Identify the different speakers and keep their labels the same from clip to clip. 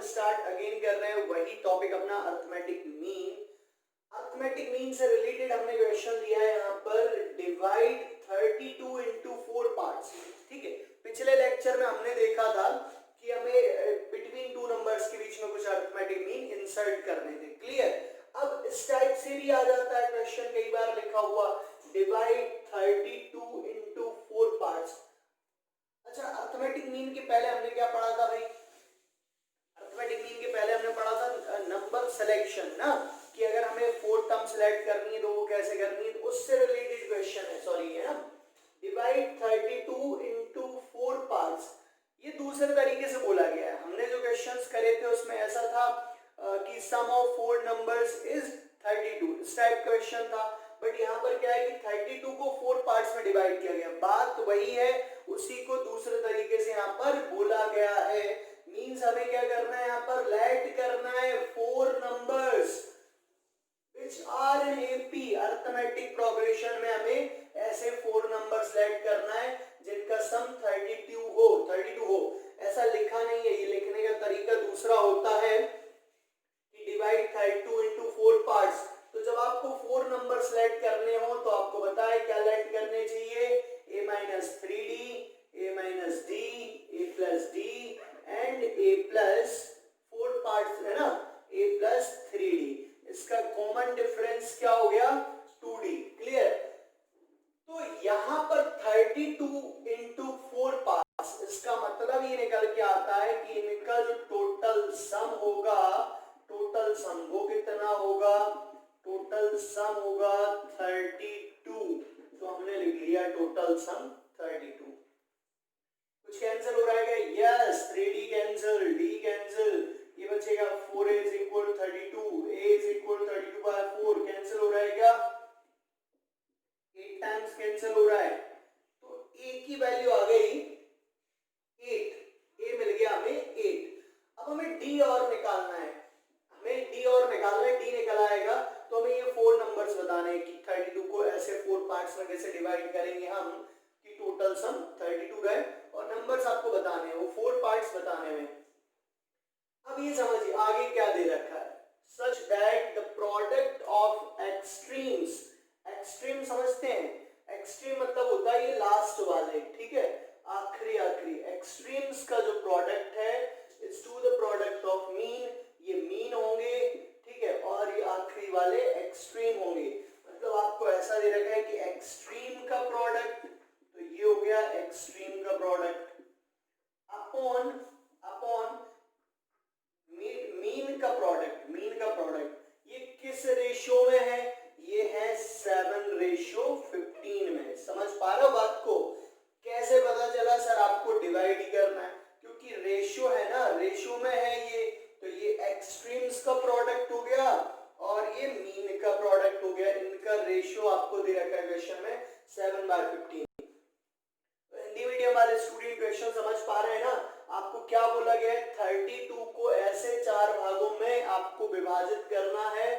Speaker 1: Start again कर रहे हैं वही टॉपिक अपना अर्थमेटिक मीन। अर्थमेटिक मीन से रिलेटेड हमने क्वेश्चन दिया है यहाँ पर, डिवाइड 32 into 4 पार्ट्स। ठीक है, पिछले लेक्चर में हमने देखा था कि हमें बिटवीन टू नंबर्स के बीच में कुछ अर्थमेटिक मीन इंसर्ट करने थे। क्लियर? अब इस टाइप से भी आ जाता है क्वेश्चन, कई बार लिखा हुआ डिवाइड 32 into 4 पार्ट्स। अच्छा, अर्थमेटिक मीन के पहले हमने क्या पढ़ा था भाई? अर्थमेटिक मीन के पहले हमने पढ़ा था नंबर सिलेक्शन ना, कि अगर हमें 4 टर्म सिलेक्ट करनी है तो वो कैसे करनी है, तो उससे रिलेटेड क्वेश्चन है। सॉरी, है ना, डिवाइड 32 into 4 पार्ट्स। ये दूसरे तरीके से बोला गया है। हमने जो क्वेश्चंस करे थे उसमें ऐसा था कि सम ऑफ 4 नंबर्स इज 32, इस टाइप क्वेश्चन था। बट यहाँ पर क्या है कि 32 को 4 पार्ट्स में डिवाइड किया गया। बात वही है, उसी को दूसरे तरीके से यहाँ पर बोला गया है। मींस हमें क्या करना है, यहाँ पर लेट करना है 4 numbers which are in AP arithmetic progression में। हमें ऐसे 4 नंबर्स लेट करना है जिनका सम 32 हो। ऐसा लिखा नहीं है, ये लिखने का तरीका दूसरा होता है कि डिवाइड 32 into 4 पार्ट्स। तो जब आपको 4 नंबर सेलेक्ट करने हो तो आपको बताए क्या लेट करने चाहिए, a minus 3d, a minus d, a plus d and a plus 4 parts है ना, a plus 3d। इसका कॉमन डिफरेंस क्या हो गया, 2d। क्लियर? तो यहाँ पर 32 into 4 पार्ट्स, इसका मतलब ये निकल के आता है कि इनका जो टोटल सम होगा, टोटल सम वो कितना होगा, टोटल सम होगा 32। तो हमने लिख लिया टोटल सम 32। कुछ कैंसिल हो रहा है क्या? Yes, 3d cancel, d cancel, ये बचेगा 4a is equal 32, a is equal 32 by 4 cancel हो रहा है क्या? 8 टाइम्स कैंसिल हो रहा है, तो a की वैल्यू आ गई 8, a मिल गया हमें 8। अब हमें d और निकालना है, हमें d और निकालना है, d निकल आएगा तो हमें ये 4 नंबर्स बताने हैं कि 32 को ऐसे 4 पार्ट्स में कैसे डिवाइड करेंगे हम कि टोटल सम 32 रहे, और नंबर्स आपको बताने हैं, वो 4 पार्ट्स बताने में। अब ये समझिए आगे क्या दे रखा है, such that the product of extremes. Extreme समझते हैं, एक्सट्रीम मतलब होता है ये लास्ट वाले, ठीक है, आखिरी एक्सट्रीम्स का जो प्रोडक्ट है is to the product of mean. ये मीन होंगे, ठीक है, और ये आखिरी वाले एक्सट्रीम होंगे। मतलब आपको ऐसा दे रखा है कि एक्सट्रीम का प्रोडक्ट, तो ये हो गया एक्सट्रीम का प्रोडक्ट अपॉन मीन का प्रोडक्ट। मीन का प्रोडक्ट ये किस रेशियो में है, ये है 7:15 में। समझ पा रहे हो बात को? कैसे पता चला सर आपको डिवाइड ही करना है, क्योंकि रेशियो है ना, रेशियो में है ये, तो ये एक्सट्रीम्स का प्रोडक्ट हो गया और ये मीन का प्रोडक्ट हो गया। इनका रेशियो आपको दे रखा है क्वेश्चन में 7/15। हिंदी मीडियम वाले स्टूडेंट क्वेश्चन समझ पा रहे हैं ना? आपको क्या बोला गया है, 32 को ऐसे 4 भागों में आपको विभाजित करना है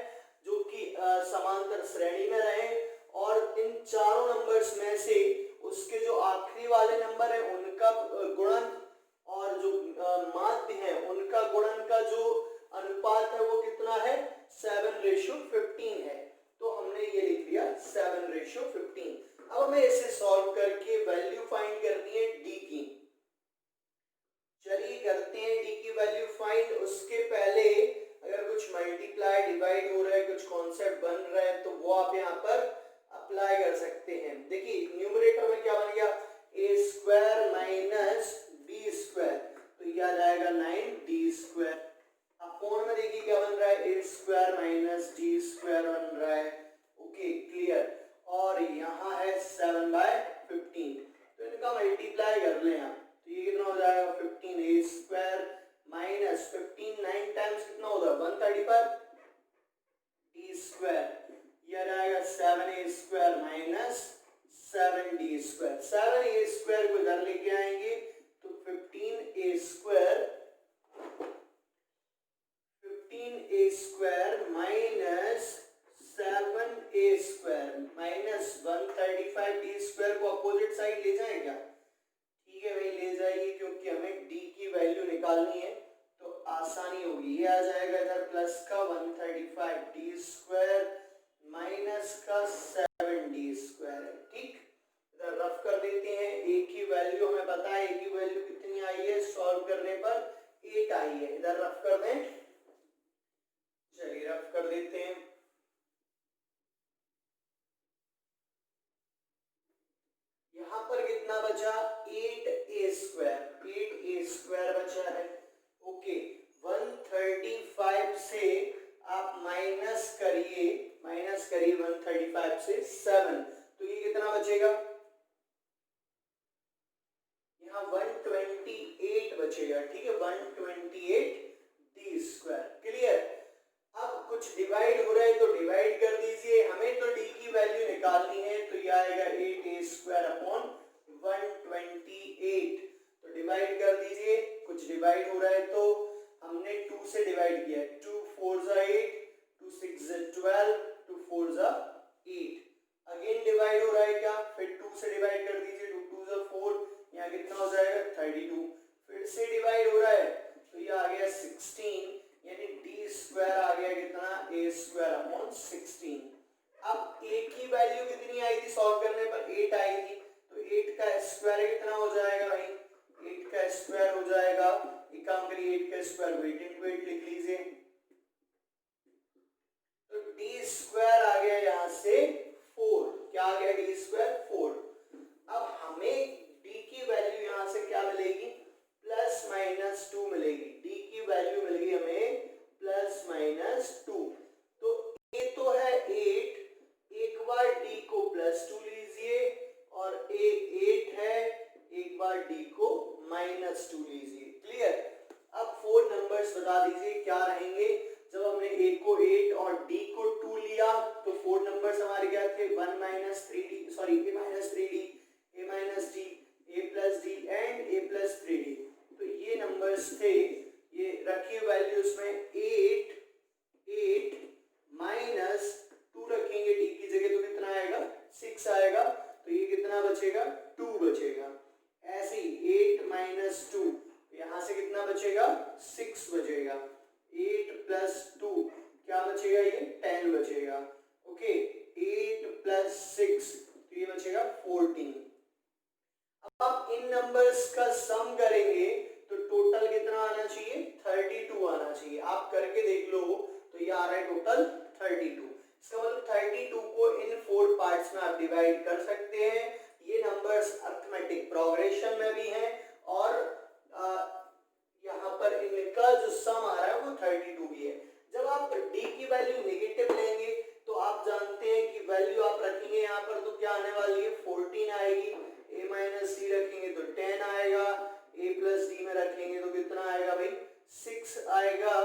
Speaker 1: जो कि समांतर श्रेणी में रहे, और इन चारों नंबर्स में से उसके जो आखिरी वाले नंबर है उनका गुणन और जो माध्य है उनका गुणन का जो अनुपात है वो कितना है, 7:15 है। तो हमने ये लिख दिया 7:15। अब हमें इसे सॉल्व करके वैल्यू फाइंड करनी है d की। चलिए करते हैं d की वैल्यू फाइंड। उसके पहले अगर कुछ मल्टीप्लाई डिवाइड हो रहा है, कुछ कॉन्सेप्ट बन रहा है, तो वो आप यहाँ पर अप्लाई कर सकते हैं। देखिए न्यूमरेटर में क्या बन गया, a² माइनस b², तो ये आ जाएगा 9d²। अपॉन में देखिए क्या बन रहा है, a² माइनस d² बन रहा है। Okay, clear. और यहाँ है 7/15, तो इनका मल्टीप्लाई कर लें आप, तो ये कितना हो जाएगा 15a² माइनस 15 9 टाइम्स कितना होगा 135 d², ये आ जाएगा 7a² माइनस 7d²। 7a² को इधर लेके आएंगे तो 15a² minus 7a² minus 135 d² को अपोजिट साइड ले जाए क्या? ठीक है भाई, ले जाइए, क्योंकि हमें d की वैल्यू निकालनी आसानी होगी। ये आ जाएगा इधर प्लस का 135d² माइनस का 7d²। ठीक, इधर रफ कर देते हैं। ए की वैल्यू हमें पता है, ए की वैल्यू कितनी आई है सॉल्व करने पर 8 आई है। इधर रफ कर दें, चलिए रफ कर देते हैं। यहां पर कितना बचा 8a² 8a² बचा है। ओके, 135 से आप माइनस करिए 135 से 7, तो ये कितना बचेगा, यहाँ 128 बचेगा। ठीक है, 128d²। क्लियर। अब कुछ डिवाइड हो रहा है तो डिवाइड कर दीजिए, हमें तो d की वैल्यू निकालनी है, तो ये आएगा 8a²/128। तो डिवाइड कर दीजिए, कुछ डिवाइड हो रहा है तो हमने 2 से डिवाइड किया, 2 4 ज़ा 8, 2 6 ज़ा 12, 2 4 ज़ा 8। अगेन डिवाइड हो रहा है क्या, फिर 2 से डिवाइड कर दीजिए, 2 2 ज़ा 4, यहाँ कितना हो जाएगा 32। फिर से डिवाइड हो रहा है तो ये आ गया 16, यानी d² आ गया कितना a²/16। अब a की वैल्यू कितनी आई थी सॉल्व करने पर 8 आई थी, तो 8 का स्क्वायर कितना हो जाएगा भाई, 8 का स्क्वायर हो जाएगा, एक काम करिए 8 का स्क्वायर वेट इनटू 8 लिख लीजिए, तो d² आ गया यहाँ से 4। क्या आ गया d² 4। अब हमें d की वैल्यू यहाँ से क्या मिलेगी, +-2 मिलेगी। d की वैल्यू मिल गई हमें +-2। तो a तो है 8, एक बार d को +2 लीजिए, और a 8 है, एक बार d को -2 लीजिए। क्लियर। अब 4 नंबर्स बता दीजिए क्या रहेंगे। जब हमने a को 8 और d को 2 लिया तो 4 नंबर्स हमारे क्या थे, a -3d, a + d and a + 3d। तो ये नंबर्स थे, ये रखिए वैल्यूज में 8 -2 रखेंगे d की जगह तो कितना आएगा 6 आएगा, तो ये कितना बचेगा 2 बचेगा। ऐसे ही 8 - 2, यहां से कितना बचेगा 6 बचेगा। 8 + 2 क्या बचेगा, ये 10 बचेगा। ओके, 8 + 6 तो ये बचेगा 14। अब आप इन नंबर्स का सम करेंगे तो टोटल कितना आना चाहिए 32 आना चाहिए। आप करके देख लो, तो ये आ रहा है टोटल 32। इसका मतलब 32 को इन 4 पार्ट्स में आप डिवाइड कर सकते हैं। ये नंबर्स अरिथमेटिक प्रोग्रेशन में भी हैं, और यहाँ पर इनका जो सम आ रहा है वो 32 भी है। जब आप d की वैल्यू नेगेटिव लेंगे तो आप जानते हैं कि वैल्यू आप रखेंगे यहाँ पर तो क्या आने वाली है 14 आएगी, a - d रखेंगे तो 10 आएगा, a + d में रखेंगे तो कितना आएगा भाई 6 आएगा।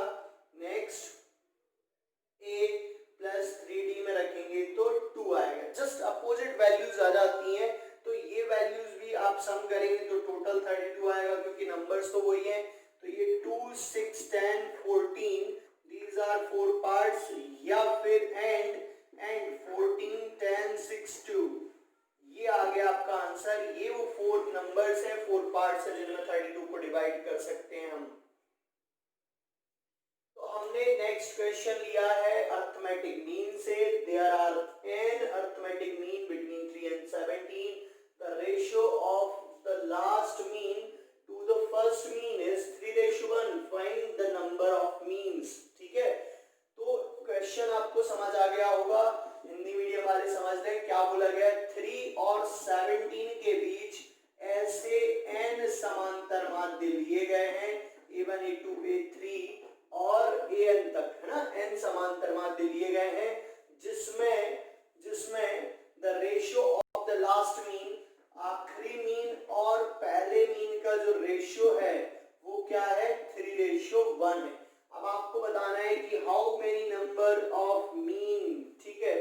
Speaker 1: नेक्स्ट a + 3d में रखेंगे तो 2 आएगा। जस्ट अपोजिट वैल्यूज आ जाती हैं, तो ये वैल्यूज भी आप सम करेंगे तो टोटल 32 आएगा, क्योंकि नंबर्स तो वही हैं। तो ये 2 6 10 14 these are 4 parts, या फिर एंड 14 10 6 2, ये आ गया आपका आंसर। ये वो 4 नंबर्स हैं, 4 पार्ट्स हैं जिनमें 32 को डिवाइड कर सकते हैं हम। तो हमने नेक्स्ट क्वेश्चन लिया है अरिथमेटिक मीन से। There are n arithmetic mean between 3 and 17। The ratio of the last mean to the first mean is 3:1। Find the number of means. ठीक है, तो क्वेश्चन आपको समझ आ गया होगा, हिंदी मीडियम वाले समझ लें क्या बोला गया। 3 और 17 के बीच ऐसे n समांतर माध्य लिए गए हैं, a1 a2 a3 और an तक, है ना, n समांतर माध्य लिए गए हैं, जिसमें the ratio of the last mean, आखिरी मीन और पहले मीन का जो रेशियो है वो क्या है 3:1 है। अब आपको बताना है कि how many number of mean, ठीक है,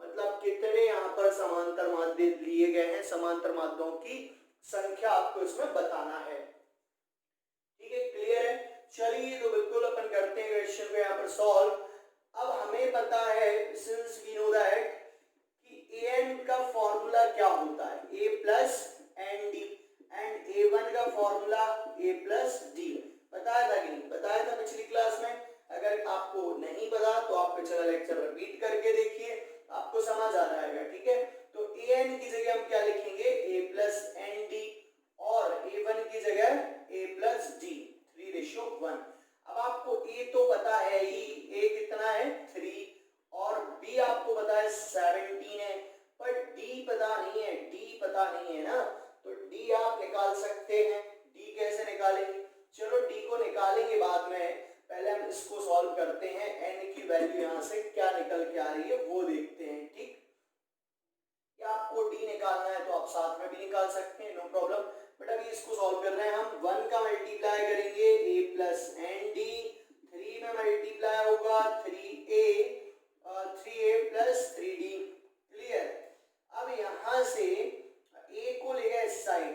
Speaker 1: मतलब कितने यहाँ पर समांतर माध्य लिए गए हैं, समांतर माध्यों की संख्या आपको इसमें बताना है। ठीक है, क्लियर है। चलिए तो बिल्कुल अपन करते हैं क्वेश्चन को यहाँ पर सॉल्व। अब हमें पता है, सिंस वी नो दैट, कि an का फॉर्मूला क्या होता है a + nd, एंड a1 का फॉर्मूला a + d। बताया था कि नहीं बताया था पिछली लेक्चर रिपीट करके देखिए, आपको समझ आ जाएगा। ठीक है, तो ए एन की जगह हम क्या लिखेंगे, ए प्लस एन डी, और ए वन की जगह ए प्लस डी, 3:1। अब आपको ए तो पता है ही, ए कितना है 3, और बी आपको पता है 17 है, पर डी पता नहीं है, डी पता नहीं है ना, तो डी आप निकाल सकते हैं। डी कैसे निकालेंगे, चलो डी को निकालेंगे बाद में, पहले हम इसको सॉल्व करते हैं। एन की वैल्यू यहाँ से क्या निकल के आ रही है वो देखते हैं। ठीक, या आपको डी निकालना है तो आप साथ में भी निकाल सकते हैं, नो प्रॉब्लम, बट अभी इसको सॉल्व कर रहे हैं हम। 1 का मल्टीप्लाई करेंगे ए प्लस एन डी, 3 में मल्टीप्लाई होगा 3a प्लस 3d। क्लियर, अब यहां से a को लेगा इस साइड,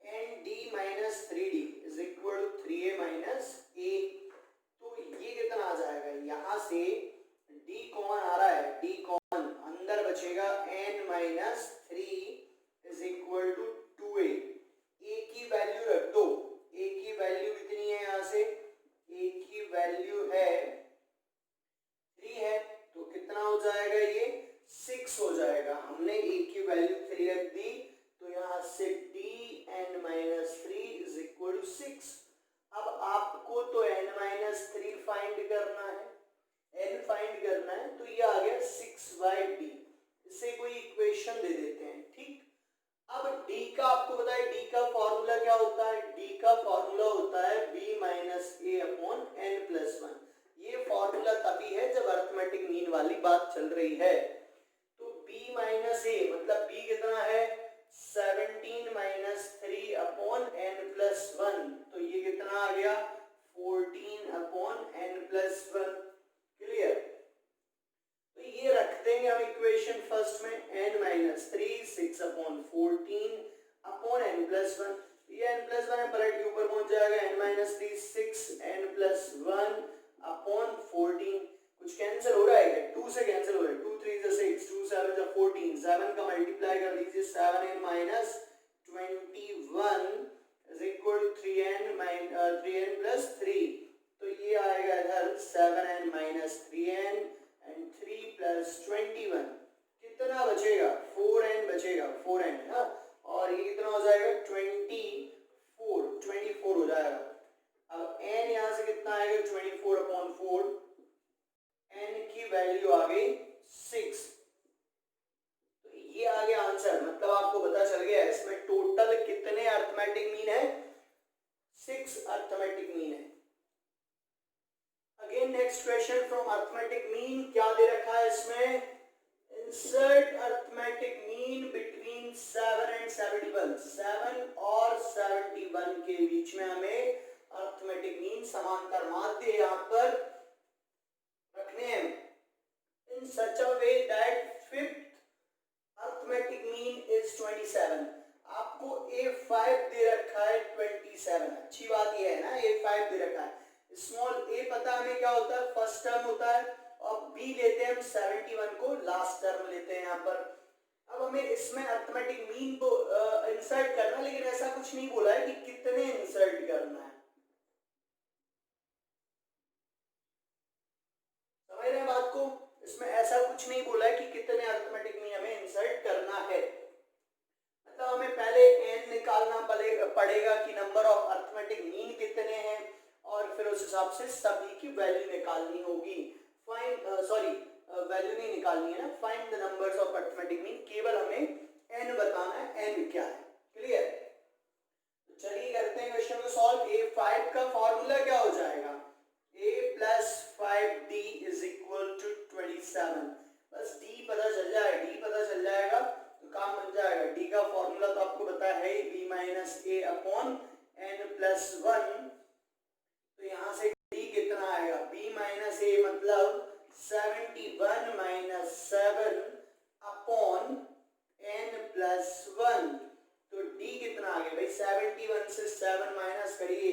Speaker 1: n d minus 3d is equal to 3a minus a, तो ये कितना आ जाएगा, यहां से d कॉमन आ रहा है, d कॉमन अंदर बचेगा n minus 3 is equal to 2a। a की वैल्यू रख दो, a की वैल्यू कितनी है, यहाँ से a की वैल्यू है 3 है, तो कितना हो जाएगा, ये 6 हो जाएगा। हमने a की वैल्यू 3 रख दी, तो यहाँ से dn minus 3 is equal to 6। अब आपको तो n माइनस 3 फाइंड करना है, n फाइंड करना है, तो ये आ गया 6/d। इससे कोई इक्वेशन दे देते हैं। ठीक, अब d का आपको पता है, d का फॉर्मूला क्या होता है, d का फॉर्मूला होता है b माइनस ए अपॉन n प्लस 1। ये फॉर्मूला तभी है जब अरिथमेटिक मीन वाली बात चल रही है। तो b माइनस ए मतलब b कितना है, 17 माइनस 3 अपॉन n प्लस 1, तो ये कितना आ गया 14 अपॉन n प्लस 1। क्लियर, तो ये रख देंगे हम इक्वेशन फर्स्ट में, n minus 3 6 upon 14 upon n plus 1, ये n प्लस 1 है, पलट के ऊपर पहुंच जाएगा, n minus 3 6 n plus 1 upon 14, कुछ कैंसिल हो रहा है क्या, 2 से कैंसिल हो रहा है, 2 3 जा 6, 2 7 जा 14, 7 का मल्टीप्लाई कर दीजिए, 7n minus 21 is equal to 3n plus 3, तो ये आएगा इधर 7n minus 3n and 3 plus 21, कितना बचेगा 4n बचेगा, 4n ना, और ये कितना हो जाएगा 24 हो जाएगा। अब n यहाँ से कितना आएगा 24 अपॉन 4, n की वैल्यू आ गई 6, तो ये आ गया आंसर। मतलब आपको पता चल गया इसमें टोटल कितने अरिथमेटिक मीन है, 6 अरिथमेटिक मीन है। Again next question from arithmetic mean, क्या दे रखा है इसमें, insert arithmetic mean between 7 and 71, 7 और 71 के बीच में हमें अरिथमेटिक मीन समांतर माध्य यहाँ पर रखने हैं, in such a way that fifth arithmetic mean is 27। आपको A5 दे रखा है 27, अच्छी बात ये है ना, A5 दे रखा है, स्मॉल a पता हमें क्या होता है, फर्स्ट टर्म होता है, और b लेते हैं हम 71 को लास्ट टर्म लेते हैं यहाँ पर। अब हमें इसमें अरिथमेटिक मीन को इंसर्ट करना, लेकिन ऐसा कुछ नहीं बोला है कि कितने इंसर्ट करना है, समझ रहे हैं बात को, इसमें ऐसा कुछ नहीं बोला है कि कितने अरिथमेटिक मीन हमें इंसर्ट करना है। मतलब हमें पहले n निकालना पड़ेगा कि नंबर ऑफ अरिथमेटिक मीन कितने हैं, और फिर उस हिसाब से सभी की वैल्यू निकालनी होगी। वैल्यू नहीं निकालनी है ना, find the numbers of arithmetic mean, केवल हमें n बताना है, n क्या है। क्लियर, तो चलिए करते हैं क्वेश्चन को सॉल्व। A5 का फॉर्मूला क्या हो जाएगा, a plus 5d is equal to 27, बस d पता चल जाएगा, d पता चल जाएगा तो काम बन जाएगा। d का फॉर्मूला तो आपको पता है, b minus a upon n plus 1, तो यहाँ से d कितना आएगा, b माइनस a मतलब 71 माइनस 7 अपॉन n प्लस 1, तो d कितना आ गया भाई, 71 से 7 माइनस करिए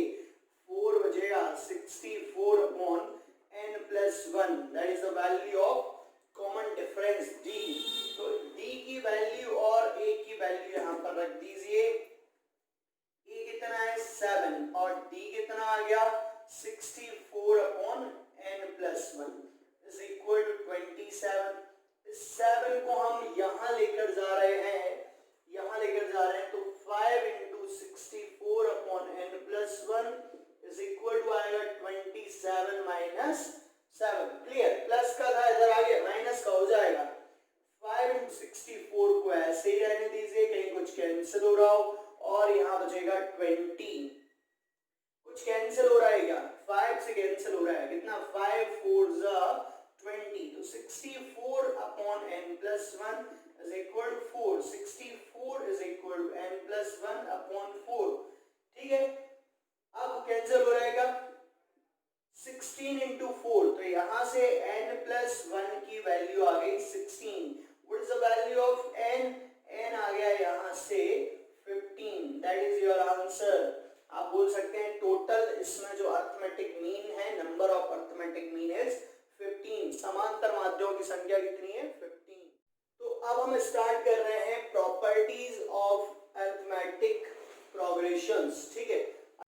Speaker 1: 4 बचेगा, 64 upon n plus 1, that is the value of common difference d। तो d की वैल्यू और a की वैल्यू यहाँ पर रख दीजिए, a कितना है 7 और d कितना आ गया 64 upon n plus 1 is equal to 27। इस 7 को हम यहाँ लेकर जा रहे हैं, तो 5 into 64 upon n plus 1 is equal to आएगा 27 माइनस 7। क्लियर, प्लस का था इधर आ गया, माइनस का हो जाएगा। 5 इंटू 64 को ऐसे ही रहने दीजिए, कहीं कुछ कैंसिल हो रहा हो, और यहाँ बचेगा 20। कुछ कैंसिल हो रहा है क्या? 5 से कैंसिल हो रहा है, कितना? 5 4 जा 20, तो 64 upon n plus 1 is equal to 4। 64 is equal to n plus 1 upon 4। ठीक है, अब कैंसिल हो रहेगा 16 इंटू 4, तो यहां से n प्लस 1 की वैल्यू आ गई 16। What is the value of n? n आ गया यहां से 15। That is your answer. आप बोल सकते हैं टोटल इसमें जो अर्थमेटिक मीन है, number of arithmetic mean is 15। समांतर माध्यों की संख्या कितनी है? 15। तो अब हम स्टार्ट कर रहे हैं प्रॉपर्टीज ऑफ अर्थमेटिक प्रोग्रेशंस। ठीक है,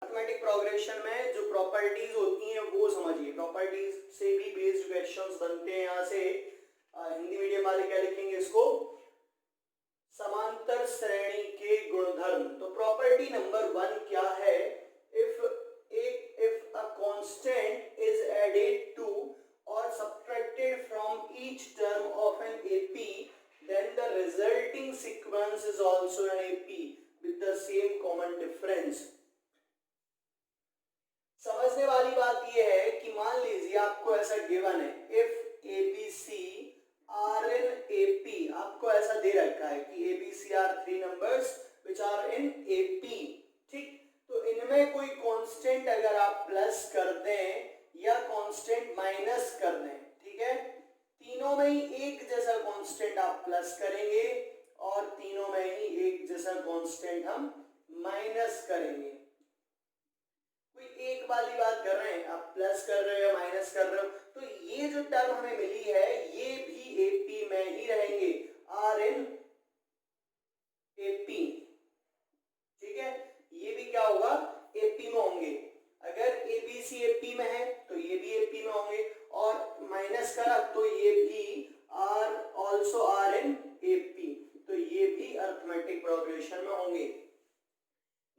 Speaker 1: अर्थमेटिक प्रोग्रेशन में जो प्रॉपर्टीज होती हैं वो समझिए। प्रॉपर्टीज से भी बेस्ड क्वेश्चंस बनते हैं। यहाँ से हिंदी मीडियम वाले क्या लिखेंगे इसको? समांतर श्रेणी के गुणधर्म। तो प्रॉपर्टी नंबर 1 क्या है? If a constant is added to or subtracted from each term of an AP, then the resulting sequence is also an AP with the same common difference. समझने वाली बात यह है कि मान लीजिए आपको ऐसा गिवन है, if ABC are in AP, आपको ऐसा दे रखा है कि ABC are 3 numbers which are in AP। ठीक, तो इनमें कोई कांस्टेंट अगर आप प्लस कर दें या कांस्टेंट माइनस कर दें, ठीक है, तीनों में ही एक जैसा कांस्टेंट आप प्लस करेंगे और तीनों में ही एक जैसा कांस्टेंट हम माइनस करेंगे। कोई एक वाली बात कर रहे हैं, आप प्लस कर रहे हो या माइनस कर रहे हो, तो ये जो टर्म हमें मिली है ये भी एपी में ही रहेंगे, आर इन एपी। ठीक है, ये भी क्या होगा? एपी में होंगे। अगर एबीसी एपी में है तो ये भी एपी में होंगे, और माइनस करा तो ये भी are also are in AP, तो ये भी अर्थमेटिक प्रोग्रेशन में होंगे।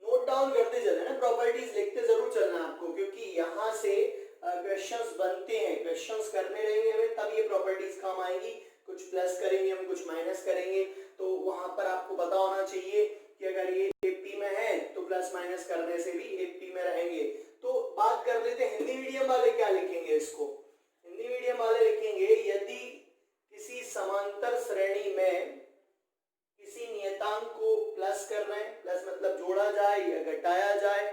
Speaker 1: नोट डाउन करते चले ना, प्रॉपर्टीज लिखते जरूर चलना आपको, क्योंकि यहाँ से क्वेश्चंस बनते हैं, क्वेश्चंस करने रहेंगे हमें तब ये प्रॉपर्टीज काम आएंगी। कुछ प्लस करेंगे हम, कुछ माइनस करेंगे, तो वहां पर आपको पता होना चाहिए कि अगर ये एपी में है तो प्लस माइनस करने से भी एपी में रहेंगे। तो बात कर लेते हैं हिंदी मीडियम वाले क्या लिखेंगे इसको। हिंदी मीडियम वाले लिखेंगे, यदि किसी समांतर श्रेणी में किसी नियतांक को प्लस कर रहे हैं, प्लस मतलब जोड़ा जाए या घटाया जाए,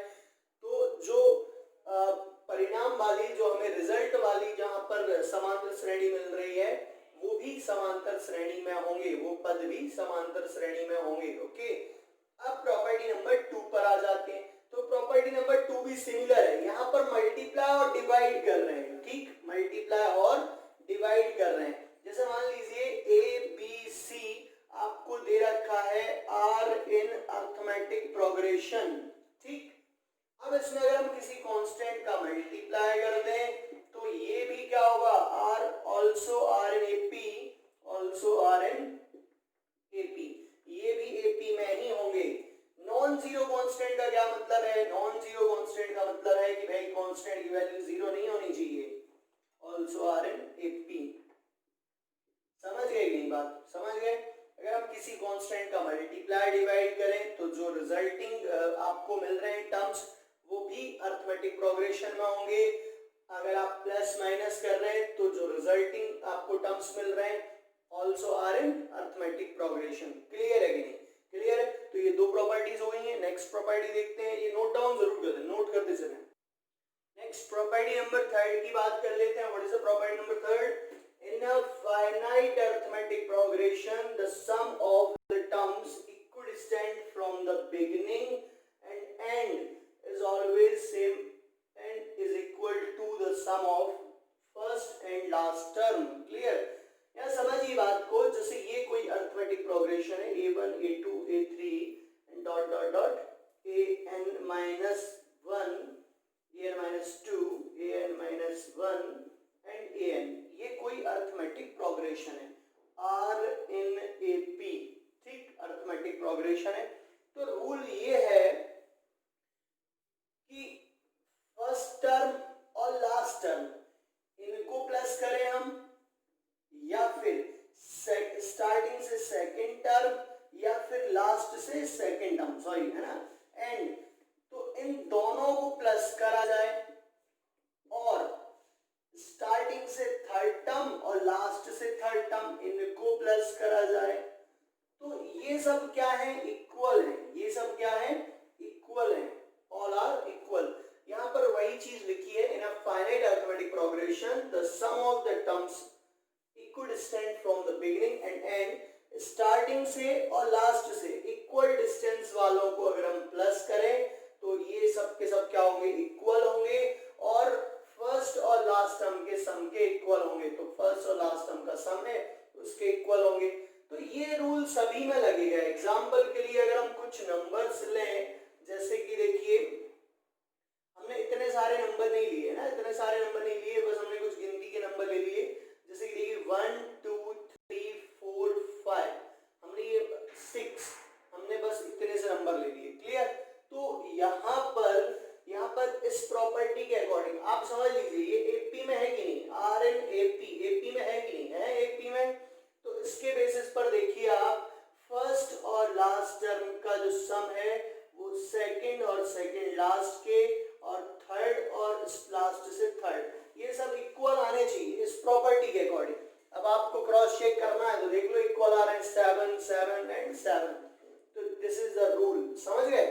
Speaker 1: तो जो परिणाम वाली, जो हमें रिजल्ट वाली जहां पर समांतर श्रेणी मिल रही है वो भी समांतर श्रेणी में होंगे, वो पद भी समांतर श्रेणी में होंगे। ओके, अब प्रॉपर्टी नंबर 2 पर आ जाते हैं। तो प्रॉपर्टी नंबर 2 भी सिमिलर है, यहाँ पर मल्टीप्लाई और डिवाइड कर रहे हैं। ठीक, मल्टीप्लाई और डिवाइड कर रहे हैं। जैसे मान लीजिए ए बी सी आपको दे रखा है आर इन अर्थमेटिक प्रोग्रेशन। ठीक, अब इसमें अगर हम किसी कांस्टेंट का मल्टीप्लाई कर दें तो ये भी क्या होगा? Are also are in AP, also are in AP, ये भी एपी में ही होंगे। नॉन जीरो कांस्टेंट का क्या मतलब है? नॉन जीरो कांस्टेंट का मतलब है कि भाई कांस्टेंट की वैल्यू जीरो नहीं होनी चाहिए, ऑल्सो आर इन एपी। समझ गए कि नहीं बात? समझ गए? अगर आप किसी कांस्टेंट का मल्टीप्लाई डिवाइड करें तो जो रिजल्टिंग आपको मिल रहे हैं टर्म्स वो भी अर्थमेटिक प्रोग्रेशन में होंगे। अगर आप प्लस माइनस कर रहे हैं तो जो रिजल्टिंग आपको टर्म्स मिल रहे हैं also are in arithmetic progression. Clear है कि नहीं? क्लियर है। तो ये दो प्रॉपर्टीज हो गई हैं। नेक्स्ट प्रॉपर्टी देखते हैं, ये नोट डाउन जरूर कर दें, नोट करते चलें। नेक्स्ट प्रॉपर्टी नंबर 3 की बात कर लेते हैं। What is the property number 3? In a finite arithmetic progression, the sum of the terms equidistant from the beginning and end is always same and is equal to the sum of first and last term. Clear? यहाँ समझिए बात को, जैसे ये कोई arithmetic progression है, a1 a2 a3 and dot dot dot an minus 1 an minus 2 an minus 1 and an, ये कोई अर्थमेटिक प्रोग्रेशन फर्स्ट टर्म और लास्ट टर्म इनको प्लस करें हम, या फिर स्टार्टिंग से सेकंड टर्म या फिर लास्ट से सेकंड टर्म, सॉरी है ना, एंड, तो इन दोनों को प्लस करा जाए और स्टार्टिंग से थर्ड टर्म और लास्ट से थर्ड टर्म इनको प्लस करा जाए। तो ये सब क्या है, इक्वल है, ये सब क्या है, इक्वल है, ऑल आर इक्वल। यहां पर वही चीज लिखी है, in a finite arithmetic progression the sum of the terms equidistant from the beginning and and, starting से और लास्ट से इक्वल डिस्टेंस वालों को अगर हम प्लस करें तो ये सब के सब क्या होंगे, इक्वल होंगे, और फर्स्ट और लास्ट टर्म के सम के इक्वल होंगे। तो फर्स्ट और लास्ट टर्म का सम है उसके इक्वल होंगे। तो ये रूल सभी में लगेगा। एग्जाम्पल के लिए अगर हम कुछ नंबर्स लें, जैसे कि देखिए हमने इतने सारे नंबर नहीं लिए ना, इतने सारे नंबर नहीं लिए, बस हमने कुछ गिनती के नंबर ले लिए। जैसे कि देखिए 1 2 3 4 5, हमने ये 6, हमने बस इतने से नंबर ले लिए, क्लियर। तो यहाँ पर इस प्रॉपर्टी के अकॉर्डिंग आप समझ लीजिए ये एपी में है कि नहीं, आर एन एपी में है कि नहीं है, एपी में। तो इसके बेसिस पर देखिए आप फर्स्ट और लास्ट टर्म का जो सम है वो सेकंड और सेकंड लास्ट के और थर्ड और लास्ट से थर्ड, ये सब इक्वल आने चाहिए इस प्रॉपर्टी के अकॉर्डिंग। अब आपको क्रॉस चेक करना है तो देख लो इक्वल आ रहे हैं 7 7 एंड 7। तो दिस इज द रूल, समझ गए।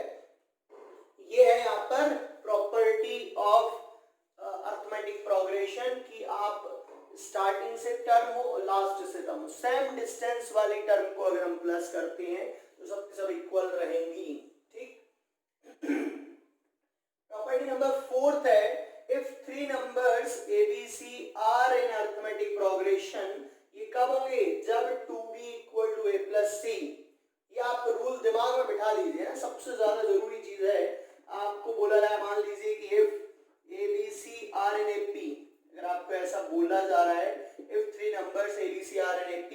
Speaker 1: ये है यहाँ पर प्रॉपर्टी ऑफ अरिथमेटिक प्रोग्रेशन कि आप स्टार्टिंग से टर्म हो और लास्ट से टर्म हो, सेम डिस्टेंस वाली टर्म को अगर हम प्लस करते हैं तो सब सब इक्वल रहेंगी, ठीक। प्रॉपर्टी नंबर 4 है, if three numbers ABC are in arithmetic progression, ये कब होंगे, जब 2b equal to a plus c। ये आप रूल दिमाग में बिठा लीजिए ना, सबसे ज्यादा जरूरी चीज है। आपको बोला जाए, मान लीजिए कि if ABC are in AP, अगर आपको ऐसा बोला जा रहा है if three numbers ABC are in AP,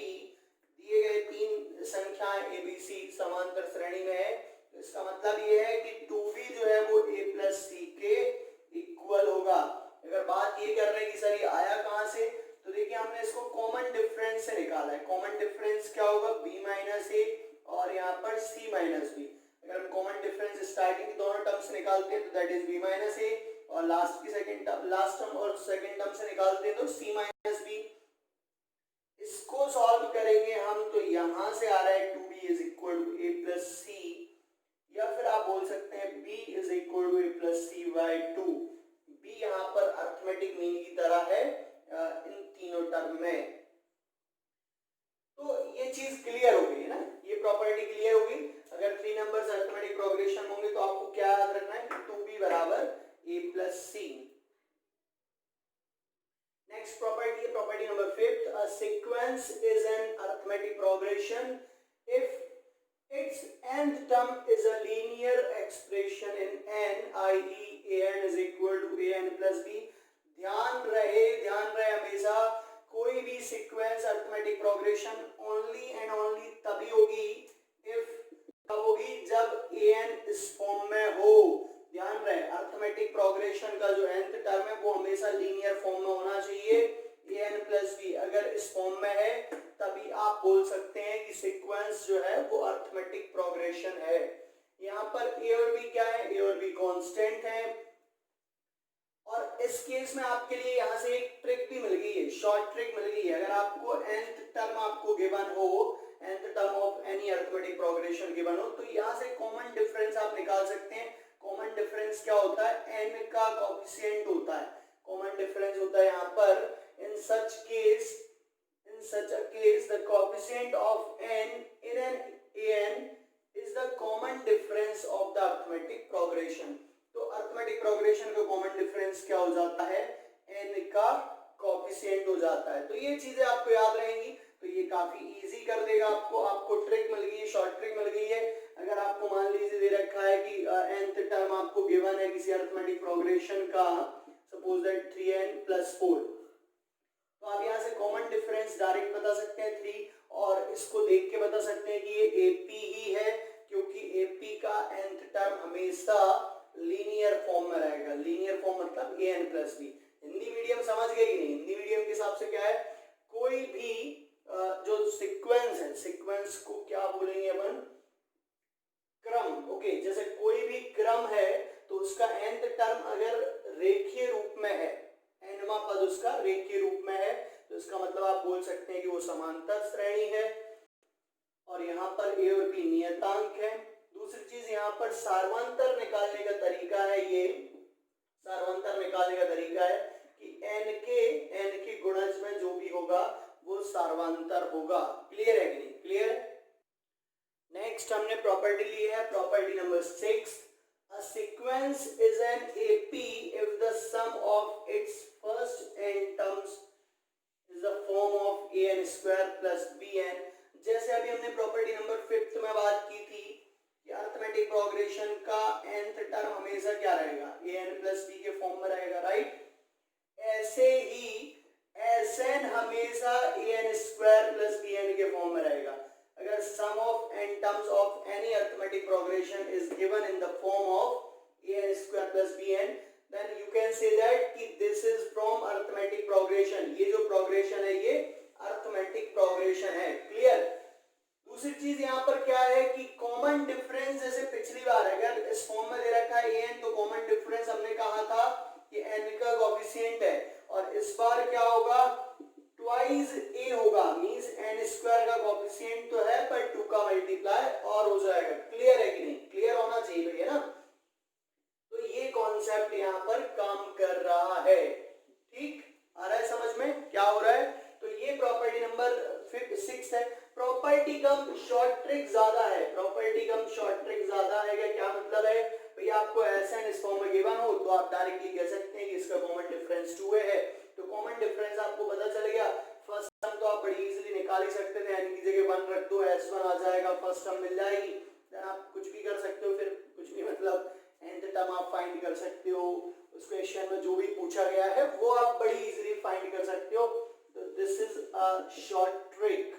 Speaker 1: दिए गए तीन संख्याएं ABC समांतर श्रेणी में है, तो इसका मतलब ये है कि 2b जो है वो a plus c के इक्वल होगा। अगर बात ये कर रहे हैं कि सर ये आया कहां से, तो देखिए हमने इसको कॉमन डिफरेंस से निकाला है। कॉमन डिफरेंस क्या होगा, b माइनस ए और यहाँ पर c माइनस बी। अगर हम कॉमन डिफरेंस स्टार्टिंग के दोनों टर्म से निकालते हैं तो that is b minus a, और लास्ट की सेकंड टर्म, लास्ट टर्म और सेकंड टर्म से निकालते हैं तो c माइनस बी। इसको सॉल्व करेंगे हम तो यहां से आ रहा है 2b is equal to a plus c, या फिर आप बोल सकते हैं b is equal to a plus c by 2। b यहाँ पर अरिथमेटिक मीन की तरह है इन तीनों टर्म में। तो ये चीज क्लियर हो गई है ना, ये प्रॉपर्टी क्लियर हो गई। अगर 3 नंबर्स अरिथमेटिक प्रोग्रेशन होंगे तो आपको क्या याद रखना है कि 2b बराबर a plus c। Next property है property number 5, a sequence is an arithmetic progression if its nth term is a linear expression in n, i.e. an is equal to an plus b। ध्यान रहे हमेशा कोई भी sequence arithmetic progression only and only तभी होगी if, कब होगी, जब an इस फॉर्म में हो। ध्यान रहे अरिथमेटिक प्रोग्रेशन का जो nth टर्म है वो हमेशा लीनियर फॉर्म में होना चाहिए, an प्लस बी अगर इस फॉर्म में है तभी आप बोल सकते हैं कि सीक्वेंस जो है वो अरिथमेटिक प्रोग्रेशन है। यहाँ पर a और b क्या है, a और b कांस्टेंट है। और इस केस में आपके लिए यहाँ से एक ट्रिक भी मिल गई है, शॉर्ट ट्रिक मिल गई है। अगर आपको nth टर्म आपको गिवन हो, nth term of any arithmetic progression given हो, तो यहाँ से कॉमन डिफरेंस आप निकाल सकते हैं। कॉमन डिफरेंस क्या होता है, n का कोएफिशिएंट होता है। कॉमन डिफरेंस होता है यहाँ पर in such a case the coefficient of n in an is the common difference of the arithmetic progression। तो arithmetic progression का common difference क्या हो जाता है, n का coefficient हो जाता है। तो ये चीजें आपको याद रहेंगी, तो ये काफी इजी कर देगा आपको ट्रिक मिल गई है, शॉर्ट ट्रिक मिल गई है। अगर आपको मान लीजिए दे रखा है कि nth टर्म आपको गिवन है किसी अरिथमेटिक प्रोग्रेशन का, सपोज दैट 3n प्लस 4, तो आप यहाँ से कॉमन डिफरेंस डायरेक्ट बता सकते हैं 3, और इसको देख के बता सकते हैं कि ये AP ही है, क्योंकि AP का nth टर्म हमेशा लीनियर फॉर्म में रहेगा। लीनियर फॉर्म मतलब a n plus b. Hindi medium समझ गए कि नहीं? हिंदी मीडियम के हिसाब से क्या है, कोई भी जो सीक्वेंस है, सीक्वेंस को क्या बोलेंगे अपन, क्रम। ओके, जैसे कोई भी क्रम है तो उसका nth टर्म अगर रेखीय रूप में है, nवां पद उसका रेखीय रूप में है, तो इसका मतलब आप बोल सकते हैं कि वो समांतर श्रेणी है। और यहाँ पर ए और बी नियतांक है। दूसरी चीज यहाँ पर सार्वंतर निकालने का तरीका है, ये सार्वंतर निकालने का तरीका है कि n के गुणज में जो भी होगा वो सार्वंतर होगा। क्लियर है कि नहीं? क्लियर है। नेक्स्ट हमने प्रॉपर्टी ली है, property number 6। A sequence is an AP if the sum of its first n terms is the form of an square plus bn। जैसे अभी हमने प्रॉपर्टी नंबर 5 में बात की थी कि अरिथमेटिक प्रोग्रेशन का nth टर्म हमेशा क्या रहेगा, an प्लस b के फॉर्म में रहेगा, राइट। ऐसे ही Sn हमेशा an स्क्वायर प्लस bn के फॉर्म में रहेगा। अगर sum of n terms of any arithmetic progression is given in the form of an square plus bn, then you can say that कि this is from arithmetic progression। ये जो progression है ये arithmetic progression है। Clear. दूसरी चीज यहाँ पर क्या है कि कॉमन डिफरेंस, जैसे पिछली बार अगर इस फॉर्म में दे रखा है an, तो कॉमन डिफरेंस हमने कहा था कि n का कोएफिशिएंट है, और इस बार क्या होगा, ट्वाइस a होगा, मींस n स्क्वायर का कोएफिशिएंट तो है पर 2 का मल्टीप्लाई और हो जाएगा। क्लियर है कि नहीं? क्लियर होना चाहिए भैया ना। तो ये कॉन्सेप्ट यहाँ पर काम कर रहा है। ठीक आ रहा है समझ में क्या हो रहा है? तो ये प्रॉपर्टी नंबर 6 है। प्रॉपर्टी कम शॉर्ट ट्रिक ज्यादा है, प्रॉपर्टी कम शॉर्ट ट्रिक ज्यादा है। क्या मतलब है भैया, आपको Sn इस फॉर्म में गिवन हो तो आप डायरेक्टली कह सकते हैं कि इसका कॉमन डिफरेंस 2a है, तो कॉमन डिफरेंस आपको पता चल गया। फर्स्ट टर्म तो आप बड़ी इजीली निकाल ही सकते थे, n की जगह 1 रख दो, s1 आ जाएगा, फर्स्ट टर्म मिल जाएगी। देन आप कुछ भी कर सकते हो, फिर कुछ भी मतलब nth टर्म आप फाइंड कर सकते हो। उस क्वेश्चन में जो भी पूछा गया है वो आप बड़ी इजीली फाइंड कर सकते हो। तो this is a short trick.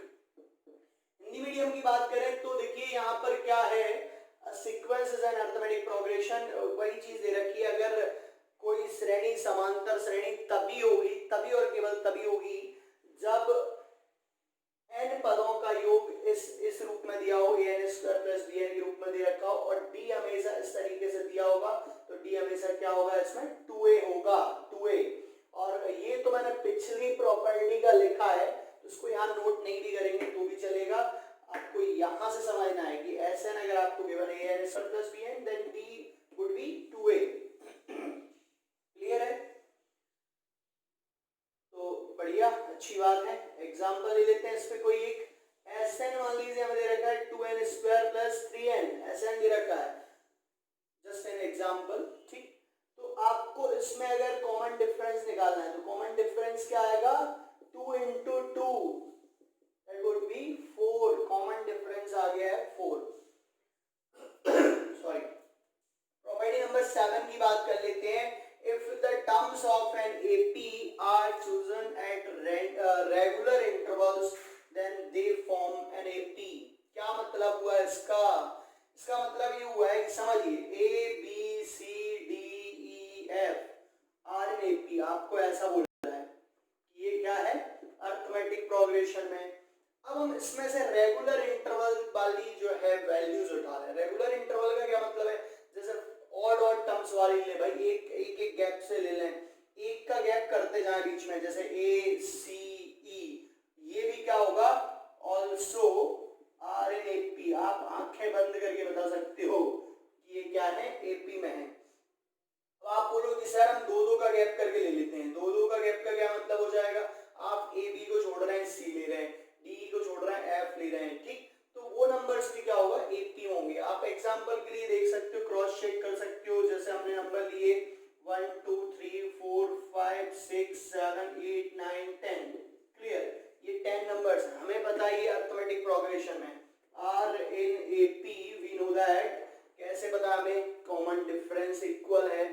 Speaker 1: Hindi medium की बात करें तो देखिए यहाँ पर क्या है, sequence is an arithmetic progression. वही चीज दे रखी है, अगर कोई श्रेणी समांतर श्रेणी तभी होगी, तभी और केवल तभी होगी जब n पदों का योग इस रूप में दिया हो, an स्क्वायर प्लस bn के रूप में दे रखा हो, और d हमेशा इस तरीके से दिया होगा, तो d हमेशा क्या होगा, इसमें 2a होगा, 2a। और ये तो मैंने पिछली प्रॉपर्टी का लिखा है, तो इसको यहाँ नोट नहीं भी करेंगे तो भी चलेगा। आपको यहाँ से समझना है कि Sn अगर आपको गिवन है an square plus bn, then d would be 2a। Clear है? तो बढ़िया, अच्छी बात है। एग्जांपल ले लेते हैं इस पे कोई एक। Sn मान लीजिए हमें दे रखा है 2n square plus 3n, Sn दे रखा है, जस्ट एन एग्जांपल। ठीक, तो आपको इसमें अगर कॉमन डिफरेंस निकालना है तो कॉमन डिफरेंस क्या आएगा, 2 into 2 that would be 4। Common difference आ गया है 4। सॉरी, प्रॉपर्टी नंबर 7 की बात कर लेते हैं। If the terms of an AP are chosen at regular intervals, then they form an AP। क्या मतलब हुआ इसका? इसका मतलब ये हुआ है कि समझिए A B C D E F are in AP, आपको ऐसा बोलना है कि ये क्या है, अरिथमेटिक प्रोग्रेशन में। अब हम इसमें से रेगुलर इंटरवल वाली जो है वैल्यूज उठा रहे हैं। रेगुलर इंटरवल का क्या मतलब है, जैसे ऑड ऑड टर्म्स वाली ले भाई, एक गैप से ले लें, एक का गैप करते जाए बीच में, जैसे A C E, ये भी क्या होगा, ऑल्सो आर इन AP। आप आंखें बंद करके बता सकते हो कि ये क्या है, AP में है। तो आप बोलो कि सर हम दो का गैप करके ले लेते हैं, दो का गैप का क्या मतलब हो जाएगा, आप A B को छोड़ रहे हैं, C ले रहे हैं, D को छोड़ रहे हैं, F ले रहे हैं। ठीक, तो वो नंबर्स भी क्या होगा, AP होंगे। आप एग्जांपल के लिए देख सकते हो, क्रॉस चेक कर सकते हो। जैसे हमने नंबर लिए 1 2 3 4 5 6 7 8 9 10। क्लियर, ये 10 नंबर्स हमें पता है ये अरिथमेटिक प्रोग्रेशन में are in AP। We know that, कैसे पता हमें, कॉमन डिफरेंस इक्वल है।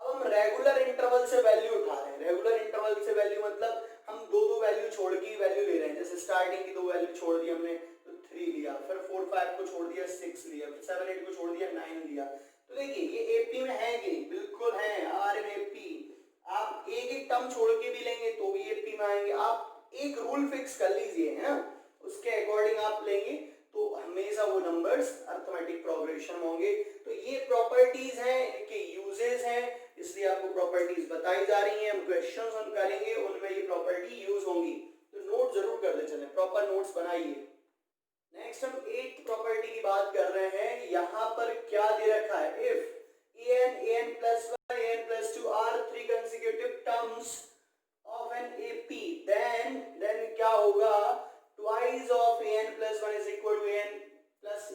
Speaker 1: अब हम रेगुलर इंटरवल से वैल्यू उठा रहे हैं। रेगुलर इंटरवल से वैल्यू मतलब हम दो वैल्यू छोड़ के वैल्यू ले रहे हैं। जैसे स्टार्टिंग की दो वैल्यू छोड़ दी हमने तो 3 लिया, फिर 4 5 को छोड़ दिया 6 लिया, फिर 7 8 को छोड़ दिया 9 लिया। तो देखिए ये एपी में है कि नहीं, बिल्कुल है, आर एन एपी। आप एक एक टर्म छोड़ के भी लेंगे तो भी एपी में आएंगे। आप एक रूल फिक्स कर लीजिए है ना, उसके अकॉर्डिंग आप लेंगे तो हमेशा वो नंबर्स अरिथमेटिक प्रोग्रेशन होंगे। तो ये प्रॉपर्टीज हैं, इनके यूजेस हैं, इसलिए आपको प्रॉपर्टीज बताई जा रही हैं। हम क्वेश्चंस हम करेंगे उनमें ये प्रॉपर्टी यूज होंगी, तो नोट जरूर कर ले चलें, प्रॉपर नोट्स बनाइए। नेक्स्ट हम 8th प्रॉपर्टी की बात कर रहे हैं। यहां पर क्या दे रखा है, if an plus 1 an plus 2 are three consecutive terms of an AP, then क्या होगा, twice of an plus 1 is equal to an plus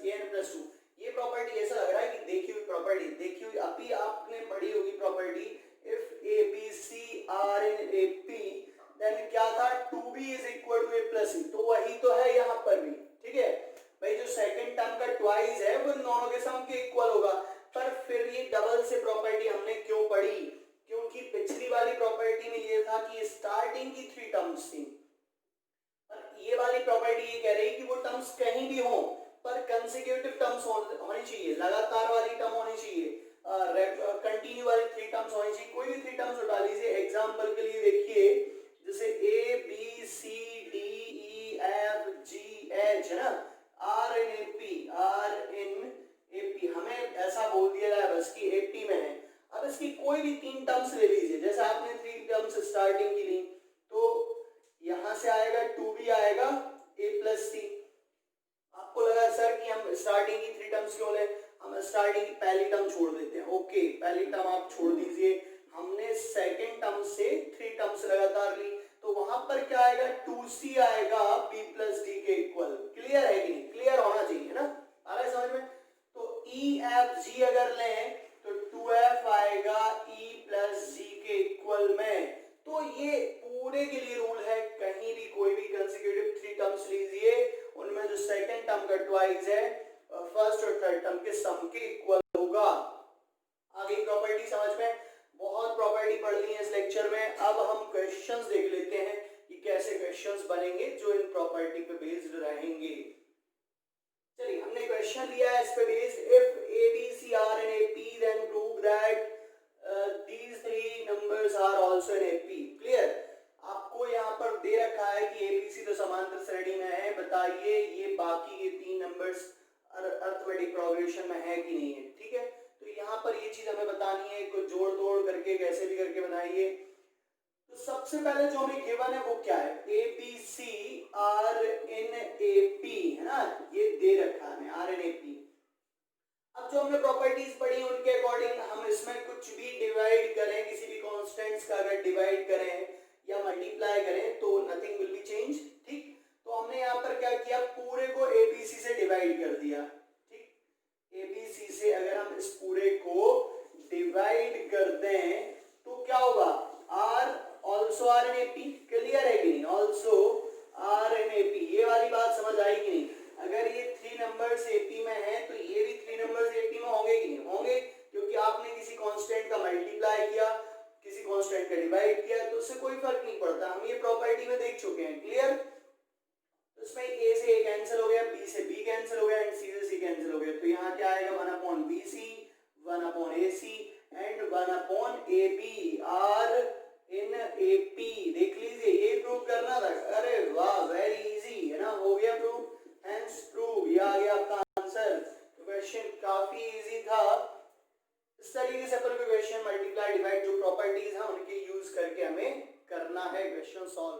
Speaker 1: 2। ये प्रॉपर्टी ऐसा लग रहा है कि देखी हुई प्रॉपर्टी, देखी हुई अभी आपने पढ़ी होगी property, if a b c are in A P then क्या था, 2b is equal to a plus c। तो वही तो है यहाँ पर भी, ठीक है भाई, जो सेकंड टर्म का ट्वाइस है वो दोनों के सम के इक्वल होगा। पर फिर ये डबल से प्रॉपर्टी हमने क्यों पढ़ी, क्योंकि पिछली वाली प्रॉपर्टी में ये था कि स्टार्टिंग की 3 टर्म्स थी, और ये वाली प्रॉपर्टी ये कह रही है कि वो टर्म्स कहीं भी हो पर कंसेक्यूटिव टर्म्स होनी चाहिए, लगातार वाली टर्म होनी चाहिए, कंटिन्यू वाली 3 टर्म्स होनी चाहिए। कोई भी 3 टर्म्स उठा लीजिए, एग्जांपल के लिए देखिए जैसे a b c d e f g h है ना, आर इन एपी, हमें ऐसा बोल दिया जाए बस कि एपी में है। अब इसकी कोई भी 3 टर्म्स ले लीजिए, जैसे आपने 3 टर्म्स स्टार्टिंग की ली, तो यहां से आएगा 2b आएगा a प्लस सी। आपको लगा सर कि हम स्टार्टिंग की 3 टर्म्स क्यों ले, हम स्टार्टिंग की पहली टर्म छोड़ देते हैं, ओके पहली टर्म आप छोड़ दीजिए, हमने सेकंड टर्म से 3 टर्म्स लगातार ली, तो वहां पर क्या आएगा, 2c आएगा b प्लस डी के इक्वल। क्लियर है कि नहीं, क्लियर होना चाहिए ना, आ रहा है समझ में। तो e f g अगर लें तो 2f आएगा e प्लस g के इक्वल में। तो ये पूरे के लिए रूल है, कहीं भी कोई भी कंसेक्यूटिव 3 टर्म्स लीजिए, उनमें जो सेकंड टर्म का ट्वाइस है फर्स्ट और थर्ड टर्म के सम के इक्वल होगा। आगे प्रॉपर्टी समझ में, बहुत प्रॉपर्टी पढ़ ली है इस लेक्चर में। अब हम क्वेश्चंस देख लेते हैं कि कैसे क्वेश्चंस बनेंगे जो इन प्रॉपर्टी पे बेस्ड रहेंगे। चलिए हमने क्वेश्चन लिया है इस पे based, if a b c are in AP then prove that these 3 numbers are also in AP। Clear, आपको यहाँ पर दे रखा है कि एबीसी तो समांतर श्रेणी में है, बताइए ये बाकी के 3 नंबर्स अरिथमेटिक प्रोग्रेशन में है कि नहीं है। ठीक है, तो यहाँ पर ये चीज हमें बतानी है, कोई जोड़ तोड़ करके कैसे भी करके बनाइए। तो सबसे पहले जो हमें गिवन है वो क्या है, a b c are in A P है ना, ये दे रखा है आर इन ए पी। अब जो हमने प्रॉपर्टीज पढ़ी उनके अकॉर्डिंग हम इसमें कुछ भी डिवाइड करें, किसी भी कांस्टेंट्स का अगर डिवाइड करें या मल्टीप्लाई करें तो नथिंग विल बी चेंज। ठीक, तो हमने यहाँ पर क्या किया, पूरे को एबीसी से डिवाइड कर दिया। ठीक, एबीसी से अगर हम इस पूरे को डिवाइड कर दें तो क्या होगा, are also are in AP. Clear है कि नहीं, ऑल्सो आर एन एपी, ये वाली बात समझ आई कि नहीं। अगर ये 3 नंबर्स एपी में है तो ये भी 3 नंबर्स एपी में होंगे कि नहीं होंगे, क्योंकि आपने किसी कांस्टेंट का मल्टीप्लाई किया, किसी कांस्टेंट का डिवाइड किया, तो उससे कोई फर्क नहीं पड़ता, हम ये प्रॉपर्टी में देख चुके हैं। क्लियर, तो इसमें ए से ए कैंसिल हो गया, बी से बी कैंसिल हो गया एंड सी से सी कैंसिल हो गया, तो यहाँ क्या आएगा 1/BC 1/AC and 1/AB are in AP। देख लीजिए, ये प्रूव करना था, अरे वाह वेरी इजी है ना, हो गया प्रूव, हेंस प्रूव, ये आ गया आपका आंसर। तो क्वेश्चन काफी इजी था। इस तरीके से अपन क्वेश्चन मल्टीप्लाई डिवाइड जो प्रॉपर्टीज हैं उनके यूज करके हमें करना है क्वेश्चन सॉल्व।